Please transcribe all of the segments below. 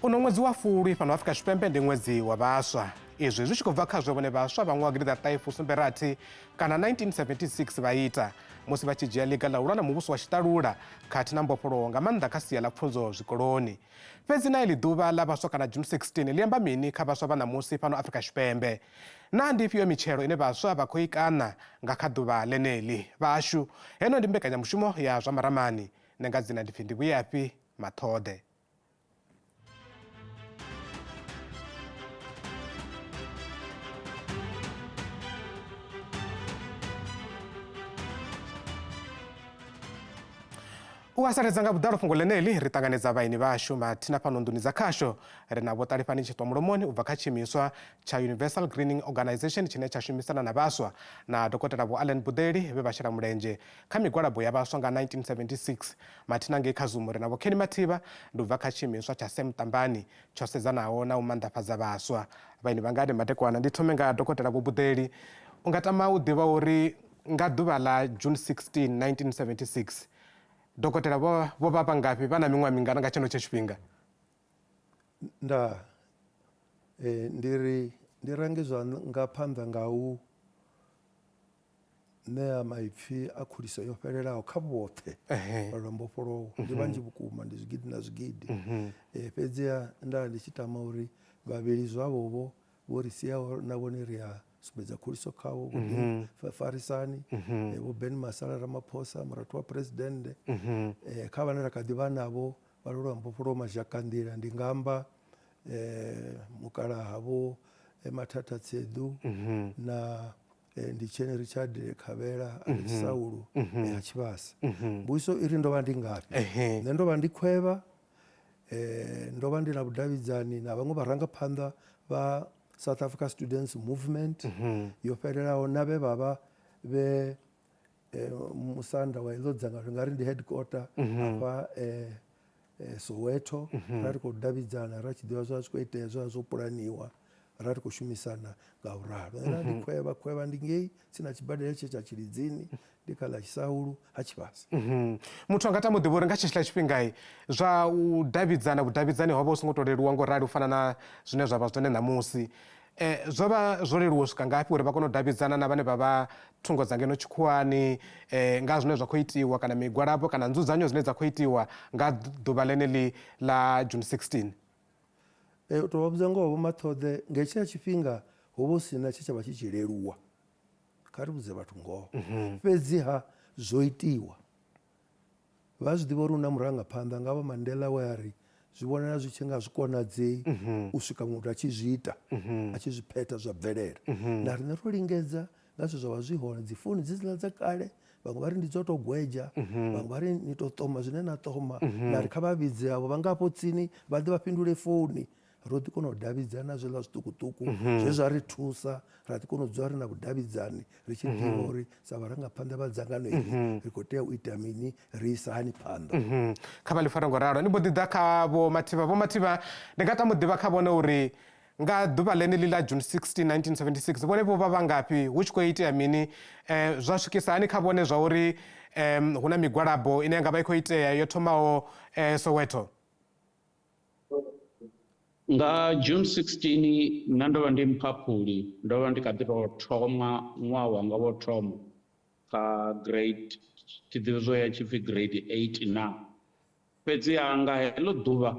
Uno ṅwedzi wa Fulwi fhano Afrika Tshipembe ndi ṅwedzi wa vhaswa. Izwi zwi tshi khou bva kha zwe vhone vhaswa vha ṅwaha gidi ḓa ṱahe fusumbe rathi kana 1976 vha ita musi vha tshi dzhia ḽiga ḽa u lwa na muvhuso wa tshiṱalula khathihi na mbofholowo nga maanḓa kha sia ḽa pfunzo zwikoloni. Fhedzi na iḽi ḓuvha ḽa vhaswa kana June 16 ḽi amba mini kha vhaswa vha ṋamusi fhano Afrika Tshipembe? Na ndi ifhio mitshelo ine vhaswa vha khou i kana nga kha ḓuvha ḽeneḽi? Vhashu, heno ndi mbekanyamushumo ya zwa maramani. Nṋe nga dzina ndi pfhi ndi Vhuyafhi Maṱhoḓe. U asaledza nga vhuḓalo fhungo ḽeneḽi ri ṱanganedza vhaini vhashu mathina fhano nḓuni dza khasho ri na vhoṱalifhani tshitwa mulomoni u bva kha tshiimiswa tsha Universal Greening Organisation tshine tsha shumisana na vhaswa na dokotela Vho Allan Buḓeli vhe vha shela mulenzhe kha migwalabo ya vhaswa nga 1976. Mathina ngei kha Zumo ri na Vho Kenny Mathiba ndi u bva kha tshiimiswa tsha Sam Ṱambani tsho sedzanaho na u maanḓafhadza vhaswa. Vhaini vhanga ndi madekwana, ndi thome nga dokotela Vho Buḓeli. U nga tama u ḓivha uri nga ḓuvha ḽa June 16, 1976 dokotela vho vha ngafhi, vha na miṅwaha mingana nga tsheno tshe tshifhinga? Ndi rangizwa nga phanḓa nga u ṋea maipfhi a khuliso yo fhelelaho kha vhoṱhe vha mbofholowo. Ndi vhanzhi vhukuma, ndi zwigidi na zwigidi. Fhedziha nda ndi tshi tama uri vhavhili zwavho vho ri siaho na vhone ri a sumbedza khuliso khavho, Vho Farisani, Vho Ben Masala Ramaphosa, murathu wa presidennde. Kha vhane ra kha ḓi vha navho vha lwelwa mbofholowo mashaka nḓila ndi nga amba mukalaha Vho Mathatha Tsedu na Nditsheni Richard Khavhela, Alex Saulu ha Tshivhasa. Mbuiso iri ndo vha ndi ngafhi? Nṋe ndo vha ndi khwevha, ndo vha ndi na vhudavhidzani na vhaṅwe vharangaphanḓa vha South Africa Students Movement yo fhelelaho na vhe vha vha vhe musanda wa iḽo dzangano nga ri ndi headquarter hafha Soweto. Ra ri khou davhidzana ra tshi ḓivha zwa zwi khou itea zwo pulaniwa, ra ri khou shumisana nga u ralo. Nṋe ndi khwevha ndi ngei tsina tshibadela tshe tsha Tshilidzini, ndi kha ḽa Tshisaulu ha Tshivhasa. Muthu a nga tama u ḓivha uri nga tshetshiḽa tshifhinga zwa u davhidzana, vhudavhidzani ho vha u songo to leluwa ngo rali u fana na zwine zwa vha zwone ṋamusi. Zwo vha zwo leluwa u swika ngafhi uri vha kone u davhidzana na vhane vha vha thungo dza ngeno tshikhuwani nga zwine zwa khou itiwa kana migwalabo kana nzudzanyo zwine dza khou itiwa nga ḓuvha ḽeneḽi ḽa June 16? U tou vha vhudza ngoho Vho Maṱhoḓe, nga hetshiḽa tshifhinga ho vha hu si na tshe tsha vha tshi tshi leluwa. Kha ri vhudze vhathu ngoho. Fhedziha zwo itiwa, vha zwi ḓivha uri hu na murangaphanḓa nga Vho Mandela we a ri zwi vhonala zwi tshi nga zwi konadzei u swika muthu a tshi zwi ita, a tshi zwi phetha zwa bvelela. Na riṋe ro lingedza nga zwithu zwa vha zwi hone, dzi founu dzidziḽa dza kale vhaṅwe vha ri ndi dzo tou gwedzha, vhaṅwe vha ri ni tou ṱoma zwine na ṱoma. Na ri kha vha vhidze avho vha nga hafho tsini vha ḓe vha fhindule founi. Ro ḓi kona u davhidzana zwiḽa zwiṱukuṱuku zwe zwa ri thusa, ra ḓi kona u dzula ri na vhudavhidzani ri tshi ḓivha uri sa vharangaphanḓa vha dzangano iḽi ri khou tea u ita mini, ri isa hani phanḓa. Kha vha ḽi fara ngo ralo, ndi mbo ḓi ḓa kha Vho Mathiba. Vho Mathiba, ndi nga tama u ḓivha kha vhone uri nga ḓuvha ḽeneḽi ḽa June 16, 1976 vhone vho vha ngafhi, hu tshi khou itea mini? Zwa swikisa hani kha vhone zwa uri hu na migwalabo ine ya nga vha i khou itea yo thomaho Soweto? Nga June 16 nṋe ndo vha ndi Mphaphuli, ndo vha ndi kha ḓi tou thoma ṅwaha wanga wo thoma kha grade tshidivhiso ya tshipfi grade 8 na. Fhedziha nga heḽo ḓuvha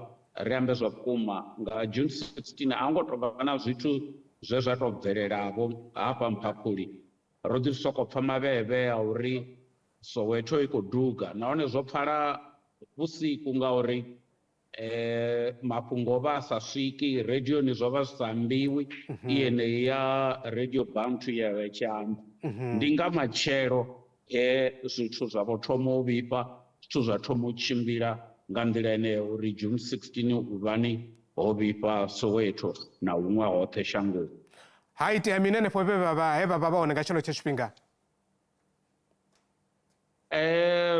ri ambe zwa vhukuma nga June 16 a ngo tou vha na zwithu zwe zwa tou bvelelavho hafha Mphaphuli. Ro ḓi sokou pfha mavheve a uri Soweto i khou duga, nahone zwo pfhala vhusiku ngauri mafhungo vha a sa swiki, radioni zwo vha zwi sa ambiwi, i yeneyi ya radio Bantu ya vha tshi amba. Ndi nga matshelo zwithu zwa vho thoma u vhifha, zwithu zwa thoma u tshimbila nga nḓila yeneyo uri June 16 uvhani ho vhifha Soweto na huṅwe hoṱhe shangoni. Ha itea mini henefho he vha vha hone nga tsheno tshe tshifhinga?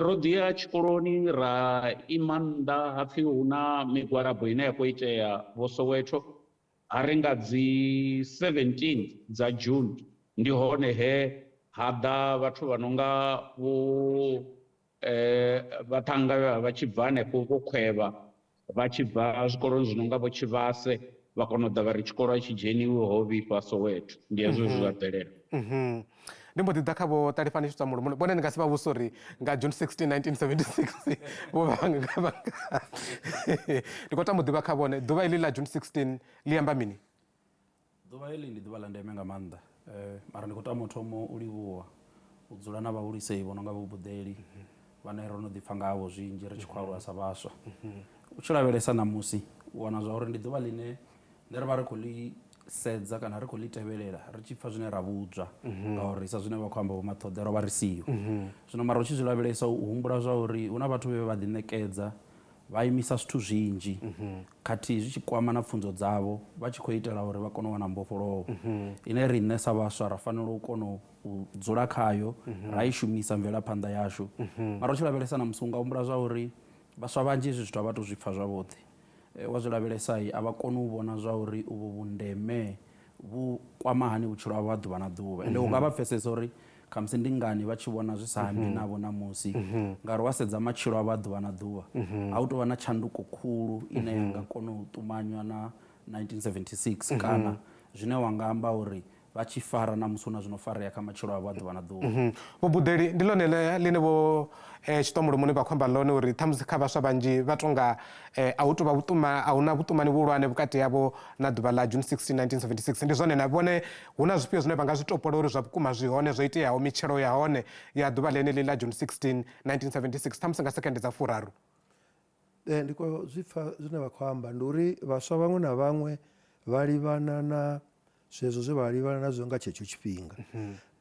Ro ḓi ya tshikoloni ra ima nnḓa hapfi hu na migwalabo ine ya khou itea Vho Soweto. Ha ri nga dzi 17 dza June ndi hone he ha ḓa vhathu vha no nga vho vhathanga vha tshi bva hanefho vho khwevha vha tshi bva zwikoloni zwi nonga vho Tshivhase vha kona u ḓa vha ri tshikolo a tshi dzheniwe ho vhifha Soweto. Ndi hezwo zwa bvelela. Ndi mbo ḓi ḓa kha vho Talifani Tshitwamulomoni vhone ndi nga si vha vhusa uri nga June 16 1976 vho ndi khou tama u ḓivha kha vhone ḓuvha iḽi ḽa June 16 ḽi amba mini? Ḓuvha iḽi ndi ḓuvha ḽa ndeme nga maanḓa, mara ndi khou tama u thoma u livhuwa u dzula na vhahulisei vho no nga vho Buḓeli vhane ro no ḓipfha ngavho zwinzhi ri tshi khou aluwa sa vhaswa. U tshi lavhelesa ṋamusi u wana zwa uri ndi ḓuvha ḽine nṋe ri vha ri khou ḽi sedza kana ri khou ḽi tevhelela ri tshi pfha zwine ra vhudzwa ngauri sa zwine vha khou amba vho Maṱhoḓe ro vha ri siho. Zwino mara u tshi zwi lavhelesa u humbula zwa uri hu na vhathu vhe vha ḓiṋekedza vha imisa zwithu zwinzhi khathihi zwi tshi kwama na pfhunzo dzavho vha tshi khou itela uri vha kone u wana mbofholowo ine riṋe sa vhaswa ra fanela u kona u dzula khayo ra i shumisa mvelaphanḓa yashu. Mara u tshi lavhelesa na musi u nga humbula zwa uri vhaswa vhanzhi hezwi zwithu a vha tu zwi pfha zwavhuḓi. Wa zwi lavhelesa a vha koni u vhona zwa uri uvho vhundeme vhu kwama hani vhutshilo havho ha ḓuvha na ḓuvha ende u nga vha pfhesesa uri khamusi ndi ngani vha tshi vhona zwi sa ambi navho ṋamusi ngauri wa sedza matshilo avho a ḓuvha na ḓuvha a hu tou vha na tshanduko khulu ine ya nga kona u ṱumanywa na 1976 kana zwine wa nga amba uri vha tshi fara na musi hu na zwino farea kha matshilo avho a ḓuvha na ḓuvha. Vho Buḓeli ndi ḽone ḽine vho Tshitomulomoni vha khou amba ḽone uri ṱhamusi kha vhaswa vhanzhi vha tonga a hu tovha a hu na vhuṱumani vhuhulwane vhukati havho na ḓuvha ḽa June 16 1976. Ndi zwone na vhone hu na zwifhio zwine vha nga zwi topola uri zwa vhukuma zwi hone zwo iteaho mitshelo ya hone ya ḓuvha ḽeneḽi ḽa June 16 1976 ṱhamusi nga sekende dza furaru? Ndi khou zwi pfha zwine vha khou amba ndi uri vhaswa vhaṅwe na vhaṅwe vha livhana na zwezwo zwe vha livhana nazwo nga tshetsho tshifhinga.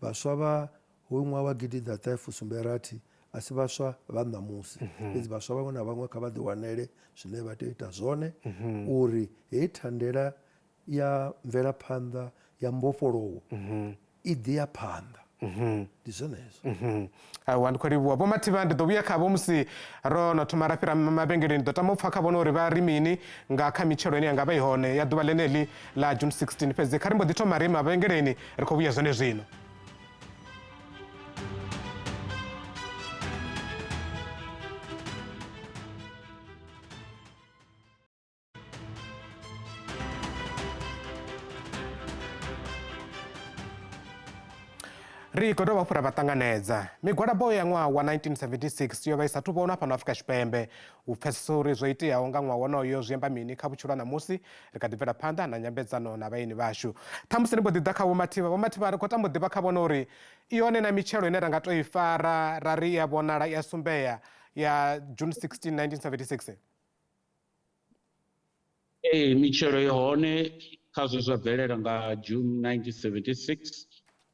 Vhaswa vha hoyu ṅwaha wa gidiḓaṱahefusumbe a si vhaswa vha ṋamusi fhedzi vhaswa vhaṅwe na vhaṅwe kha vha ḓiwanele zwine vha tea u ita zwone uri heyi thandela ya mvelaphanḓa ya mbofholowo i ḓi ya phanḓa. Ndi zwenezwo. Ndi khou livhuwa vho Mathivha ndi ḓo vhuya khavho musi ro no thoma ra fhira mavhengeleni ḓo tama u pfha kha vhone uri vha ri mini nga kha mitshelo ine yanga vha i hone ya ḓuvha ḽeneḽi ḽa June 16 fhedzi kha ri mbo ḓi thoma ri mavhengeleni ri khou vhuya zwone zwino. Ri khou dovha fhura vha ṱanganedza migwalabo ya ṅwaha wa 1976 yo vha i sathu vhonwa fhano Afrika Tshipembe. U pfhesesa uri zwo iteaho nga ṅwaha wonoyo zwi amba mini kha vhutshilo ha ṋamusi ri kha ḓi bvela phanḓa na nyambedzano na vhaeni vhashu. Ṱhamusi ri mbo ḓi ḓa kha Vho Mathivha ri khou tama u ḓivha kha vhone uri i yone na mitshelo ine ra nga tou i fara ra ri ya vhonala i ya sumbeya ya June 16 1976. Mitshelo i hone kha zwe zwa bvelela nga June 1976.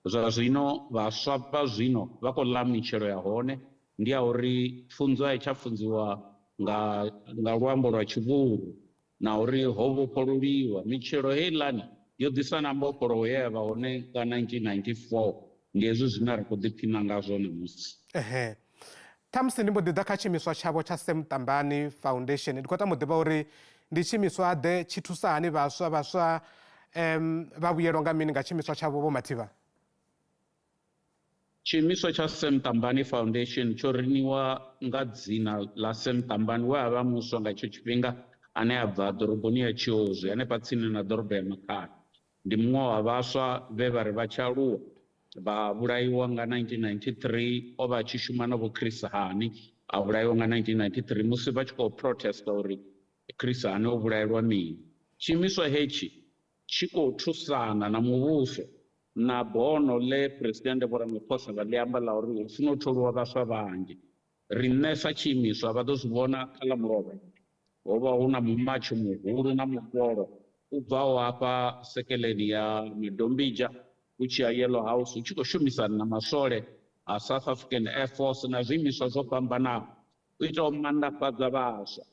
Zwa zwino vhaswa vha zwino vha khou ḽa mitshelo ya hone ndi ya uri pfunzo a i tsha funziwa nga luambo lwa tshivhuru na uri ho vhofhololiwa mitshelo heiḽani yo ḓisa na mbofholowo ye ya vha hone nga 1994. Ndi hezwi zwine ra khou ḓiphina ngazwo ṋamusi. Ṱhamusi ndi mbo ḓi ḓa kha tshiimiswa tshavho tsha Sam Ṱambani Foundation ndi khou tama u ḓivha uri ndi tshiimiswa ḓe tshi thusa hani vhaswa vha vhuyelwa nga mini nga tshiimiswa tshavho Vho Mathivha? Tshiimiswa tsha Sam Ṱambani Foundation tsho riniwa nga dzina ḽa Sam Ṱambani we a vha muswa nga hetsho tshifhinga ane a bva ḓoroboni ya Tshiozi hanefha tsini na ḓorobo ya Makhado. Ndi muṅwe wa vhaswa vhe vha ri vha tshi aluwa vha vhulaiwa nga 1993 o vha a tshi shuma na vho Chris Hani a vhulaiwa nga 1993 musi vha tshi khou protesta uri Chris Hani o vhulaelwa mini. Tshiimiswa hetshi tshi khou thusana na muvhuso na bono ḽe Presidente Vho Ramaphosa vha ḽi amba ḽa uri hu funa u tholiwa vhaswa vhanzhi. Riṋe sa tshiimiswa vha ḓo zwi vhona kha ḽa mulovha ho vha hu na mumatsho muhulu na mufholo u bvaho hafha sekeḽeni ya Midombija u tshi ya Yellow House hu tshi khou shumisana na maswole a South African Air Force na zwiimiswa zwo fhambanaho u ita u manḓafhadza vhaswa.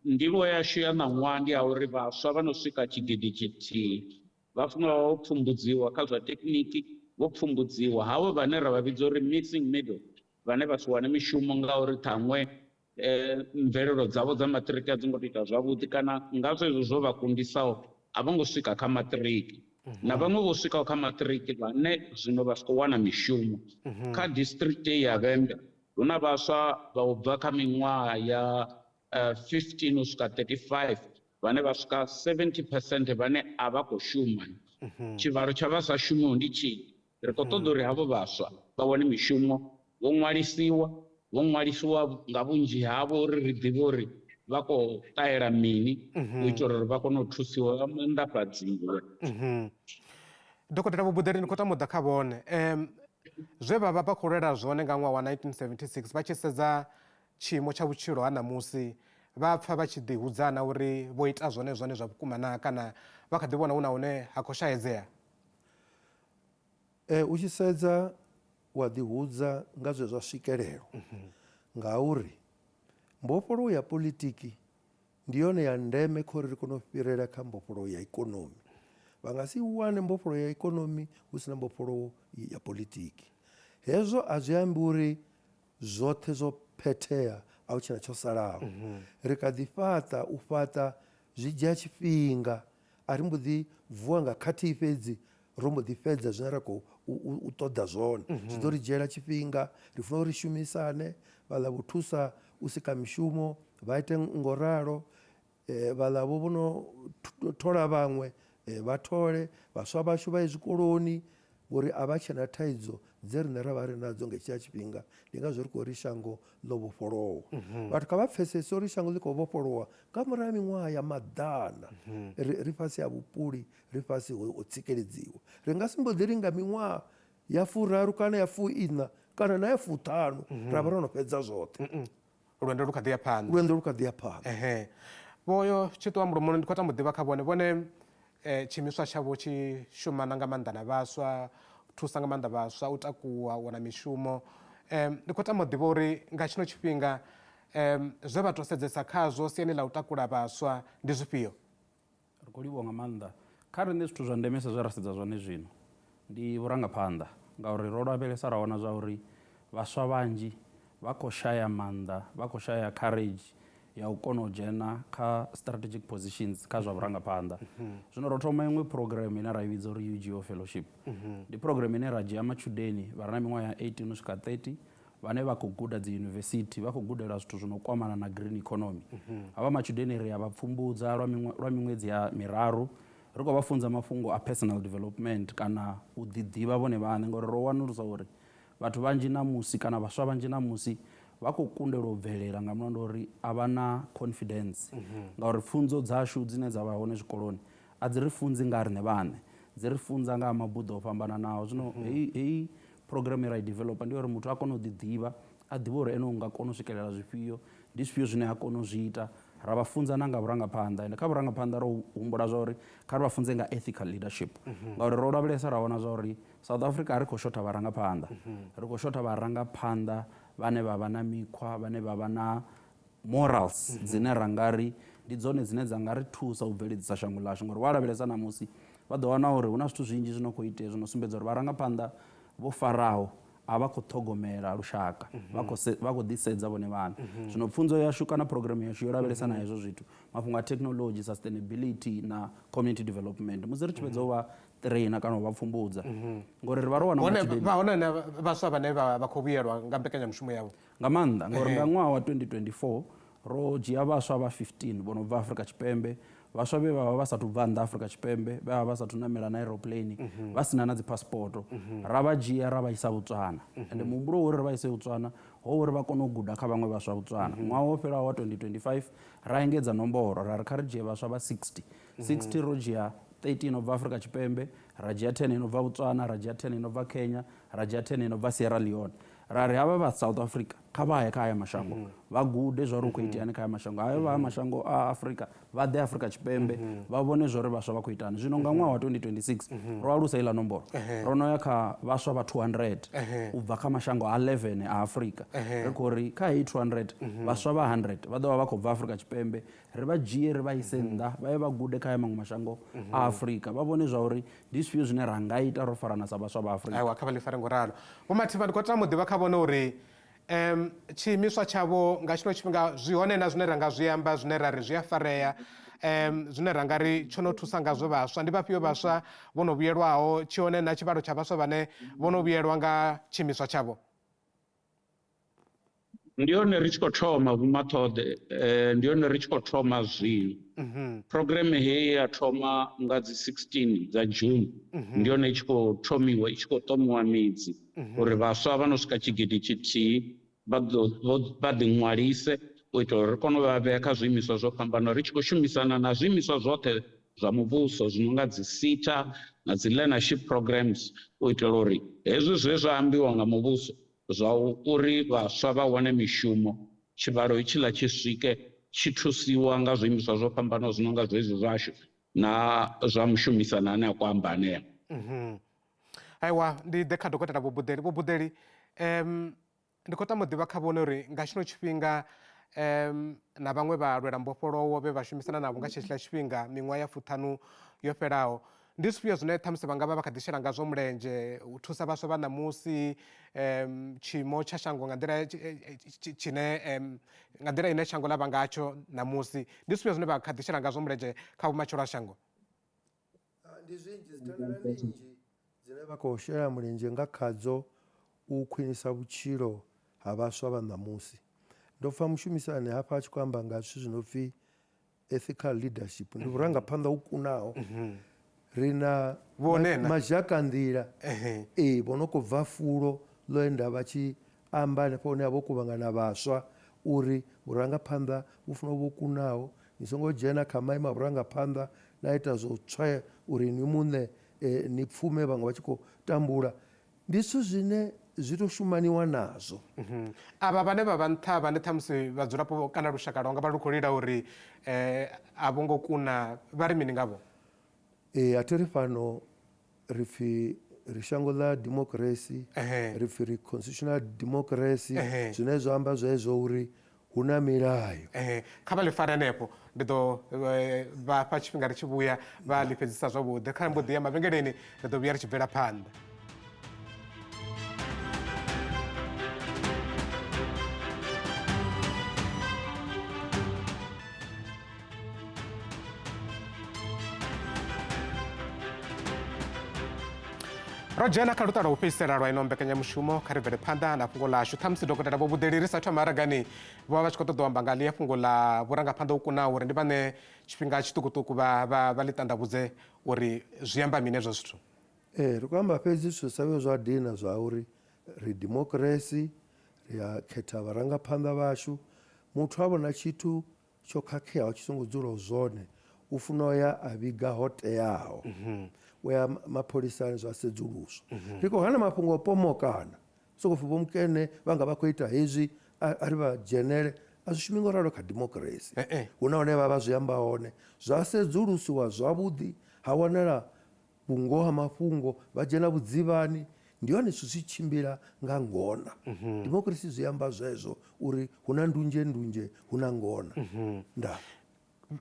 Ndivho yashu ya ṋaṅwaha ndi ya uri vhaswa vha no swika tshigidi tshithihi vha funa vho pfumbudziwa kha zwa thekhiniki vho pfumbudziwa havho vhane ra vha vhidza uri missing middle vhane vha si wane mishumo ngauri ṱhaṅwe mvelelo dzavho dza maṱiriki a dzi ngo tou ita zwavhuḓi kana nga zwezwo zwo vha kundisaho a vho ngo swika kha maṱiriki na vhaṅwe vho swikaho kha maṱiriki vhane zwino vha si khou wana mishumo. Kha district ya Vhembe hu na vhaswa vha u bva kha miṅwaha ya 15 uswika 35 vane vasvika 70% vane ava khou shuma. Tshivhalo tsha vha sa shumiho ndi tshini? Ri khou ṱoḓa uri havho vhaswa vha wane mishumo, vho ṅwalisiwa nga vhunzhi havho uri ri ḓivhe uri vha khou ṱahela mini u itela uri vha kone u thusiwa vha maanḓafhadziwe. Dokotela Vho Buḓeri, ndi khou tama u ḓa kha vhone zwe vha vha khou lwela zwone nga ṅwaha wa 1976 vha tshi sedza tshiimo tsha vhutshilo ha ṋamusi vha pfa vha tshi ḓihudzana uri vho ita zwone zwa vhukuma na kana vha kha ḓi vhona hu na hune ha khou shaedzea? U tshi sedza wa ḓihudza nga zwe zwa swikelelwa ngauri mbofholowo ya politiki ndi yone ya ndeme khori ri kone u fhirela kha mbofholowo ya ikonomi. Vha nga si wane mbofholowo ya ikonomi hu sina mbofholowo ya politiki. Hezwo a zwi ambi uri zwoṱhe zwo phethea a hu tshina tsho salaho. Ri kha ḓi fhaṱa u fhaṱa zwi dzhia tshifhinga, a ri mbo ḓi vuwa nga khathihi fhedzi ro mbo ḓi fhedza zwine ra khou ṱoḓa zwone. Zwi ḓo ri dzhiela tshifhinga, ri funa uri shumisane, vhaḽa vho thusa u sika mishumo vha ite ngoralo, vhaḽa vho no thola vhaṅwe vha thole, vhaswa vhashu vha ye zwikoloni ngori a vha tshena thaidzo dze riṋe ra vha ri nadzo nga tshia tshifhinga. Ndi ngazwo ri khou ri shango ḽo vhofholowa. Vhathu kha vha pfhesese uri shango ḽi khou vhofholowa nga murahu ha miṅwaha ya maḓana. Ri fhasi ha vhupuli, ri fhasi ho tsikeledziwa. Ri nga si mbo ḓi ri nga miṅwaha ya 40 kana ya 40 kana na ya 50 ra vha ro no fhedza zwoṱhe. Lwendo lu kha ḓi ya phanḓa. Lwendo lu kha ḓi ya phanḓa. Vhoyo Tshitwa Mulomoni, ndi khou tama u ḓivha kha vhone tshiimiswa tshavho tshi shumana nga maanḓa na vhaswa, thusa nga maanḓa vhaswa u takuwa, wana mishumo. Ndi khou tama u ḓivha uri nga tshino tshifhinga zwe vha tou sedzesa khazwo siani ḽa u takula vhaswa ndi zwifhio? Ri khou livhuwa nga maanḓa. Kha riṋe zwithu zwa ndemesa zwe ra sedza zwone zwino ndi vhurangaphanḓa, ngauri ro lavhelesa ra wana zwa uri vhaswa vhanzhi vha khou shaya maanḓa, vha khou shaya courage ya u kona u dzhena kha strategic positions kha zwa vhurangaphanḓa. Zwino ro thoma iṅwe program ine ra i vhidza uri UGO fellowship. Ndi program ine ra dzhia matshudeni vha re na miṅwaha ya 18 uswika 30 vhane vha khou guda dzi yunivesithi, vha khou gudela zwithu zwi no kwamana na green economy. Havha matshudeni ri a vha pfumbudza lwa miṅwedzi ya miraru, ri khou vha funza mafhungo a personal development kana u ḓiḓivha vhone vhaṋe, ngori ro wanulusa uri vhathu vhanzhi namusi kana vhaswa vhanzhi namusi vha khou kundelwa u bvelela nga mulandu uri a vha na confidence. Ngauri pfunzo dzashu dzine dza vha hone zwikoloni a dzi ri funzi nga riṋe vhaṋe, dzi ri funza nga mabuḓo o fhambananaho. Zwino heyi program ra i developa ndi uri muthu a kone u ḓiḓivha, a ḓivhe uri ene u nga kona u swikelela zwifhio, ndi zwifhio zwine a kona u zwi ita. Ra vha funza na nga vhurangaphanḓa, ende kha vhurangaphanḓa ro humbula zwa uri kha ri vha funze nga ethical leadership. Ngauri ro lavhelesa ra wana zwa uri South Africa ri khou shotha vharangaphanḓa, ri khou shotha vharangaphanḓa vhane vha vha na mikhwa, vhane vha vha na morals dzine ra nga ri ndi dzone dzine dza nga ri thusa u bveledzisa shango ḽashu. Ngori wa lavhelesa namusi vha ḓo wana uri hu na zwithu zwinzhi zwino khou itea zwino sumbedza uri vharangaphanḓa vho faraho a vha khou ṱhogomela lushaka, vha khou ḓisedza vhone vhaṋe. Zwino pfunzo yashu kana program yashu yo lavhelesa na hezwo zwithu, mafhungo a technology, sustainability na community development, musi ri tshi fhedza u vha trainer kana u vha pfumbudza. Ngori ri vha ro wana hone vhaswa vhane vha khou vhuyelwa nga mbekanyamushumo yavho nga maanḓa, ngori nga ṅwaha wa 2024 ro dzhia vhaswa vha 15 vho no bva Afrika Tshipembe, vhaswa vhe vha vha vha sathu bva nnḓa Afrika Tshipembe, vhe vha vha sathu namela na aeroplane, vha sina na dzi passport, ra vha dzhia ra vha isa Botswana. Ende muhumbulo uri ri vha ise Botswana ho uri vha kone u guda kha vhaṅwe vhaswa Botswana. Ṅwaha wo fhelaho wa 2025 ra engedza nomboro, ra ri kha ri dzhie vhaswa vha 60 ro dzhia 13 of Afrika Tshipembe, ra dzhia 10 ino bva Botswana, ra dzhia 10 ino bva Kenya, ra dzhia 10 ino bva Sierra Leone. Ra ri havha vha South Africa kha vha ye kha haya mashango vha gude zwa uri hu khou iteani kha haya mashango hayo. Vha mashango a Afrika vha ḓe Afrika Tshipembe vha vhone zwa uri vhaswa vha khou itani. Zwino nga ṅwaha wa 2026 ro alusa iḽa nomboro, ro no ya kha vhaswa vha 200 u bva kha mashango a 11 a Afrika. Ri khou ri kha heyi 200 vhaswa vha 100 vha ḓo vha vha khou bva Afrika Tshipembe, ri vha dzhie ri vha ise nnḓa vha ye vha gude kha haya maṅwe mashango a Afrika, vha vhone zwa uri ndi zwifhio zwine ra nga ita ro farana sa vhaswa vha Afrika. Aiwa, kha vha ḽi fare ngoralo. Vho Mathiba, ndi khou tama u ḓivha kha vhone uri tshiimiswa tshavho nga tshino tshifhinga zwi hone na zwine ra nga zwi amba zwine ra ri zwi a farea, zwine ra nga ri tsho no thusa ngazwo vhaswa? Ndi vhafhio vhaswa vho no vhuyelwaho, tshi hone na tshivhalo tsha vhaswa vhane vho no vhuyelwa nga tshiimiswa tshavho? ndi hone ri tshi khou thoma vhumaṱhoḓe ndi hone ri tshi khou thoma zwino program heyi ya thoma nga dzi 16 dza June ndi hone i tshi khou thomiwa i tshi khou ṱomiwa midzi uri vhaswa vha no swika tshigidi tshithihi vha ḓiṅwalise u itela uri ri kone u vha vhea kha zwiimiswa zwo fhambanaho ri tshi khou shumisana na zwiimiswa zwoṱhe zwa muvhuso zwi no nga dzi SETA na dzi learnership programs u itela uri hezwi zwe zwa ambiwa nga muvhuso zwa uri vhaswa vha wane mishumo tshivhalo itshiḽa tshi swike tshi thusiwa nga zwiimiswa zwo fhambanaho zwi no nga zwezwi zwashu na zwa mushumisani ane a khou amba hanea. Aiwa ndi ḓe kha dokotela Vho Buḓeli ndi khou tama u ḓivha kha vhone uri nga tshino tshifhinga na vhaṅwe vha lwela mbofholowo vhe vha shumisana navho nga tshetshiḽa tshifhinga miṅwaha ya 5 yo fhelaho ndi zwifhio zwine ṱhamusi vha nga vha vha kha ḓi shela ngazwo mulenzhe u thusa vhaswa vha ṋamusi tshiimo tsha shango nga nḓila nga nḓila ine shango ḽa vha ngatsho ṋamusi ndi zwifhio zwine vha kha ḓi shela ngazwo mulenzhe kha vhumatshelo ha shango? Ndi zwinzhi dzithandela nnzhi dzine vha khou shela mulenzhe nga khadzo u khwinisa vhutshilo ha vhaswa vha ṋamusi. Ndo pfha mushumisani hafha a tshi khou amba nga zwithu zwi no pfhi ethical leadership ndi vhurangaphanḓa u kunaho. Ri na mazhaka nḓila vho no khou bva fulo ḽo enda vha tshi amba hanefho hune ha vha u kuvhangana vhaswa uri vhurangaphanḓa vhu funa u vha u kunaho ni songo dzhena kha maimo a vhurangaphanḓa na ita zwo tswa uri ni muṋe ni pfume vhaṅwe vha tshi khou tambula. Ndi zwithu zwine zwi tou shumaniwa nazwo. Avha vhane vha vha nṱha vhane ṱhamusi vhadzulapo kana lushaka lwanga vha lu khou lila uri a vho ngo kuna vha ri mini ngavho? A thi ri fano ri pfhi ri shango ḽa democracy ri pfhi ri constitutional democracy zwine zwa amba zwezwo uri hu na milayo. Kha vha ḽi fare hanefho ndi ḓo vha fha tshifhinga ri tshi vhuya vha ḽi fhedzisa zwavhuḓi kha mbo ḓi ya mavhengeleni ri ḓo vhuya ri tshi bvela phanḓa. ro dzhena kha luṱa lwa u fhedzisela lwa ino mbekanyamushumo kha ri bvele phanḓa na fhungo ḽashu ṱhamusi dokotela Vho Buḓeli ri sathu maragani vho vha vha tshi khou ṱoḓa u amba nga ḽi fhungo ḽa vhurangaphanḓa u kunaho uri ndi vhane tshifhinga tshiṱukuṱuku vha ḽi ṱanḓavhudze uri zwi amba mini hezwo zwithu. Ri khou amba fhedzi zwithu savhe zwa dina zwa uri ri democracy ri a khetha vharangaphanḓa vhashu muthu a vhona tshithu tsho khakheaho tshi songo dzulaho zwone u funa u ya a vhiga ho teaho u ya mapholisani zwa sedzuluswa. Ri khou hana mafhungo o pomokana sokou pfhi vho Mukene vha nga vha khou ita hezwi a ri vha dzhenele a zwi shumi ngo ralo kha democracy hu na hune vha vha zwi amba hone zwa sedzulusiwa zwavhuḓi ha wanala vhungoho ha mafhungo vha dzhena vhudzivhani ndi hone zwithu zwi tshimbila nga ngona. Democracy zwi amba zwezwo uri hu na ndunzhe hu na ngona. Ndaa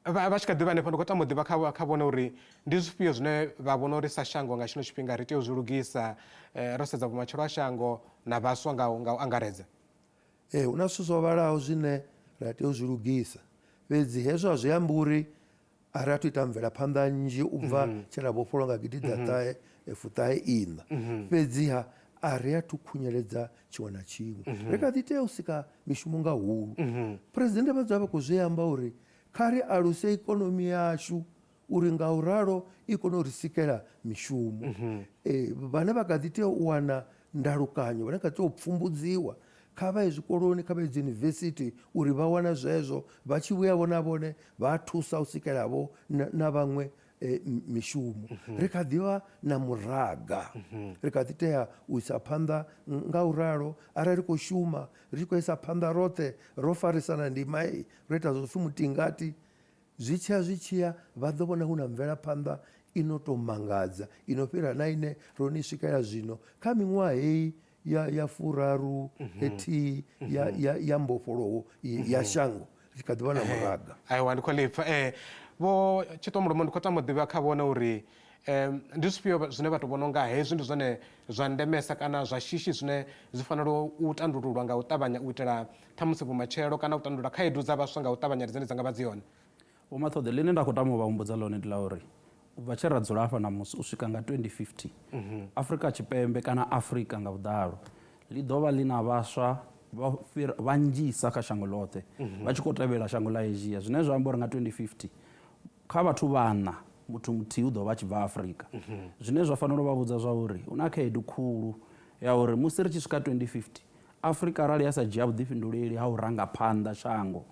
vha tshi kha ḓivha hanefho ndi khou tama u ḓivha kha vhone uri ndi zwifhio zwine vha vhona uri sa shango nga tshino tshifhinga ri tea u zwi lugisa ro sedza vhumatshelo ha shango na vhaswa nga u angaredza. Hu na zwithu zwo vhalaho zwine ra tea u zwi lugisa fhedzi hezwo a zwi amba uri a ri a tu ita mvelaphanḓa nnzhi u bva tshe ra vhofholwa nga gidiḓaṱahe fuṱahe iṋa fhedziha a ri a tu khunyeledza tshiṅwe na tshiṅwe ri kha ḓi tea u sika mishumo nga hulu. Phuresidennde vha dzula vha khou zwi amba uri kha ri aluse ikonomi yashu uri nga u ralo i kone u ri sikela mishumo. Vhane vha kha ḓi tea u wana ndalukanyo vhane kha ḓi tea u pfumbudziwa kha vha ye zwikoloni kha vha ye dziyunivesithi uri vha wana zwezwo vha tshi vhuya vhona vhone vha thusa u sikelavho na vhaṅwe mishumo. Ri kha ḓivha na muraga ri kha ḓi tea u isa phanḓa nga u ralo arali ri khou shuma ri tshi khou isa phanḓa roṱhe ro farisana ndima ro ita zwo pfhi mutingati zwi tshiya vha ḓo vhona hu na mvelaphanḓa i no tou mangadza i no fhira na ine ro ni swikela zwino kha miṅwaha heyi ya furaru hethihi ya mbofholowo ya shango ri kha ḓivha na muraga. Aiwa ndi khou ḽipfa vho Tshitomolomo ndi khou tama u ḓivha kha vhone uri ndi zwifhio zwine vha tou vhona unga hezwi ndi zwone zwa ndemesa kana zwa shishi zwine zwi fanela u tandululwa nga u ṱavhanya u itela ṱhamusi vhumatshelo kana u tandulula khaedu dza vhaswa nga u ṱavhanya dzine dza nga vha dzi hone. Vho Maṱhoḓe ḽine nda khou tama u vha humbudza ḽone ndi ḽa uri u bva tshe ra dzula hafha namusi u swika nga 2050 Afrika Tshipembe kana Afrika nga vhuḓalo ḽi ḓo vha ḽi na vhaswa vhanzhisa kha shango ḽoṱhe vha tshi khou tevhela shango ḽa Asia, zwine zwa amba uri nga 2050 kha vhathu vhana muthu muthihi u ḓo vha tshi bva Afrika. Zwine zwa fanela u vha vhudza zwa uri hu na khaedu khulu ya uri musi ri tshi swika 2050 Afrika arali ya sa dzhia vhuḓifhinduleli ha u ranga phanḓa shango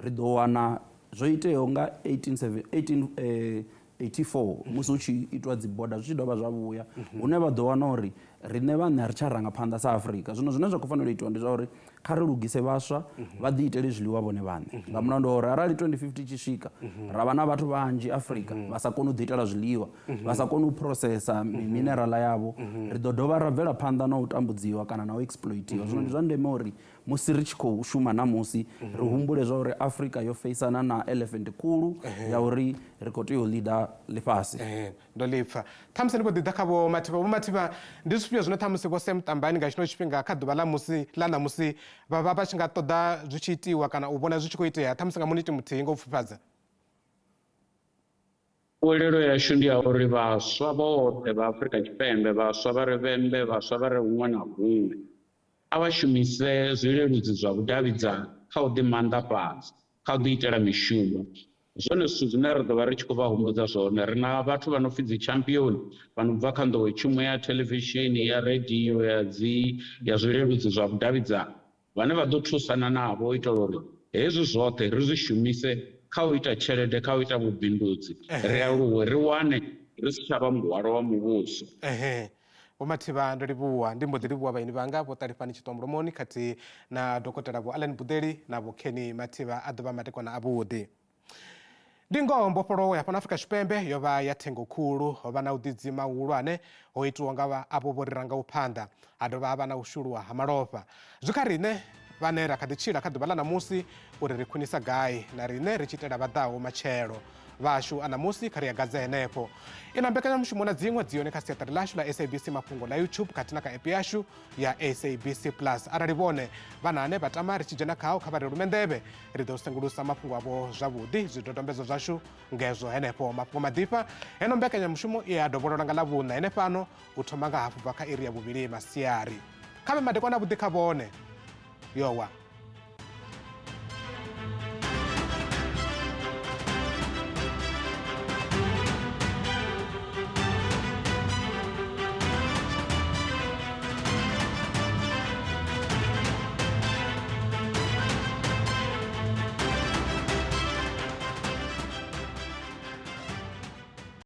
ri ḓo wana zwo iteaho nga 1884 musi hu tshi itwa dzi boda zwi tshi dovha zwa vhuya hune vha ḓo wana uri riṋe vhaṋe ri tsha ranga phanḓa sa Afrika. Zwino zwine zwa khou fanela u itiwa ndi zwa uri kha ri lugise vhaswa vha ḓi itele zwiḽiwa vhone vhaṋe nga mulandu wa uri arali 2050 tshi swika ra vha na vhathu vhanzhi Afrika vha sa koni u ḓi itela zwiḽiwa vha sa koni u processa minerala yavho ri ḓo dovha ra bvela phanḓa na u tambudziwa kana na u exploitiwa. Zwino ndi zwa ndeme uri musi ri tshi khou shuma namusi ri humbule zwa uri Afrika yo feisana na elephant khulu ya uri ri khou tea u leader ḽifhasi. Ndo lipfa ṱhamusi ndi khou ḓi ḓa kha vho Mathiba ndi zwifhio zwine ṱhamusi vho Sam Tambani nga tshino tshifhinga kha ḓuvha ḽa ṋamusi vha tshi nga ṱoḓa zwi tshi itiwa kana u vhona zwi tshi khou itea ṱhamusi nga muniti muthihi nga u pfufhadza? Khuwelelo yashu ndi ya uri vhaswa vhoṱhe vha Afrika Tshipembe, vhaswa vha re vhembe, vhaswa vha re huṅwe na huṅwe, a vha shumise zwileludzi zwa vhudavhidzani kha u ḓi manḓafhadza, kha u ḓi itela mishumo. Zwone zwithu zwine ri ḓo vha ri tshi khou vha humbudza zwone, ri na vhathu vha no pfhi dzi champion vha no bva kha nḓowetshumo ya televishini, ya radio, ya zwileludzi zwa vhudavhidzani vhane vha ḓo thusana navho u itela uri hezwi zwoṱhe ri zwi shumise kha u ita tshelede, kha u ita vhubindudzi, ri aluwe, ri wane ri si tsha vha muhwalo wa muvhuso. Vho Mathiba ndo livhuwa ndi mbo ḓi livhuwa vhaeni vhanga vho Ṱalifani Tshitombolomoni khathihi na Dokotela Vho Allan Buḓeli na Vho Kenny Mathiba a ḓuvha madekwana avhuḓi. Ndi ngoho mbofholowo ya fhano Afrika Tshipembe yo vha ya thengo khulu, ho vha na u ḓidzima hulwane ho itiwa nga avho vho ri rangaho phanḓa, ha dovha ha vha na u shuluwa ha malofha. Zwi kha riṋe vhane ra kha ḓi tshila kha ḓuvha ḽa ṋamusi uri ri khwinisa gai na riṋe ri tshi itela vhaḓaho matshelo vhashu a ṋamusi kha ri agadze henefho. Ina mbekanyamushumo na dziṅwe dzi yone kha siaṱari ḽashu ḽa SABC mafhungo ḽa YouTube khathihi na kha app yashu ya SABC Plus. Arali vhone vhana ane vha tama ri tshi dzhena khao kha vha ri lume nḓevhe ri ḓo sengulusa mafhungo avho zwavhuḓi, zwidodombedzo zwashu ngezwo henefho. Mafhungo maḓifha heno mbekanyamushumo i a dovholola nga ḽavhuṋa henefhano u thoma nga hafhu bva kha iri ya vhuvhili masiari. Kha vhe madekwana avhuḓi kha vhone yowa.